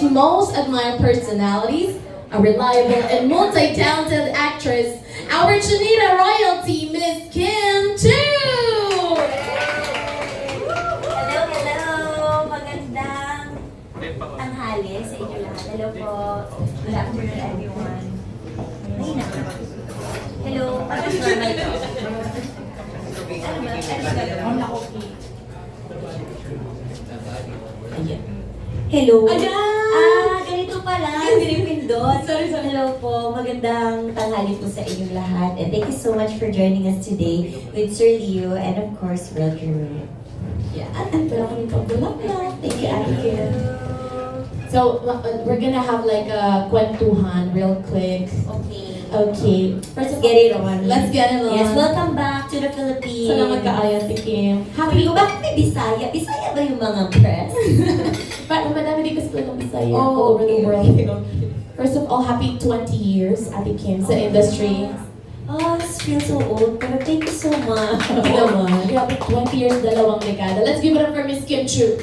Philippines' most admired personalities, a reliable and multi-talented actress, our Chinita royalty, Miss Kim Chu! Hello, hello! Magandang tanghali sa inyo lahat. Hello po. Good afternoon, everyone. Ay, na. Hello. Parang normal to. Ano ba? Ano ba? Ayan. Hello. Ayan! Ganito pala. Hindi rin pindot. Sorry. Hello po. Magandang tanghali po sa inyong lahat. And thank you so much for joining us today with Sir Leo and of course, Roger. Yeah, pero kami pagulak-lak. Thank you, Ate Kim. So, we're gonna have like a kwentuhan real quick. Okay. Okay. Let's get it on. Let's get it on. Yes, welcome back to the Philippines. Salamat kaayo, Tikim. Happy ko, bakit may Bisaya? Bisaya ba yung mga press? But madami din kasi ng Bisaya Oh, all over the okay, world. okay. First of all, happy 20 years, Ate Kim, sa industry. Oh, this feels so old, pero thank you so much. Hindi naman. Grabe, 20 years, dalawang dekada. Let's give it up for Miss Kim Chu.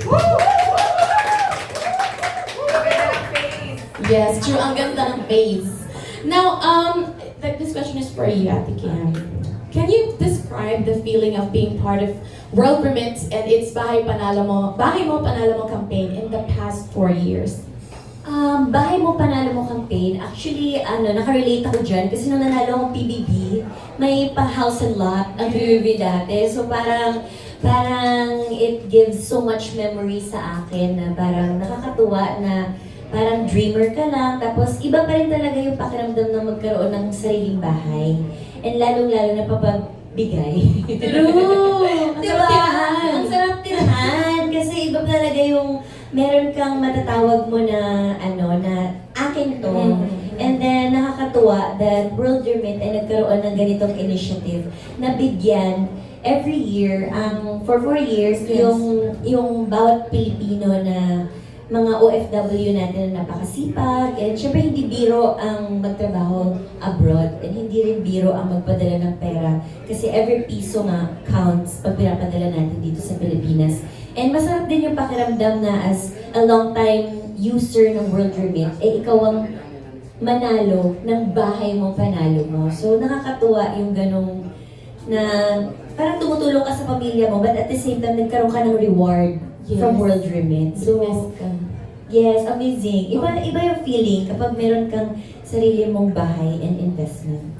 Yes, true. Ang ganda ng face. Now, this question is for you, Ate Kim. Can you describe the feeling of being part of World Remit and its Bahay Mo Panalo Mo campaign in the past 4 years? Bahay Mo Panalo Mo campaign, actually, nakarelate ako dyan kasi nung nanalo akong PBB, may pa-house and lot ang PBB dati. So parang it gives so much memory sa akin na parang nakakatuwa na parang dreamer ka lang, tapos iba pa rin talaga yung pakiramdam na magkaroon ng sariling bahay. And lalong-lalo na papagbigay. True! Ang Diba? sarap tirahan. Ang sarap tirahan. Kasi iba talaga yung meron kang matatawag mo na na akin to. And then nakakatuwa that World Remit ay nagkaroon ng ganitong initiative na bigyan every year, for 4 years, Yes. yung bawat Pilipino na mga OFW natin na napakasipag, and syempre hindi biro ang magtrabaho abroad, and hindi rin biro ang magpadala ng pera kasi every piso nga counts pag pinapadala natin dito sa Pilipinas. And masarap din yung pakiramdam na as a long time user ng World Remit, ikaw ang manalo ng bahay mo, panalo mo. So nakakatuwa yung ganong na parang tumutulong ka sa pamilya mo, but at the same time nagkaroon ka ng reward from World Remit. So, yes, amazing. Iba yung feeling kapag meron kang sarili mong bahay and investment.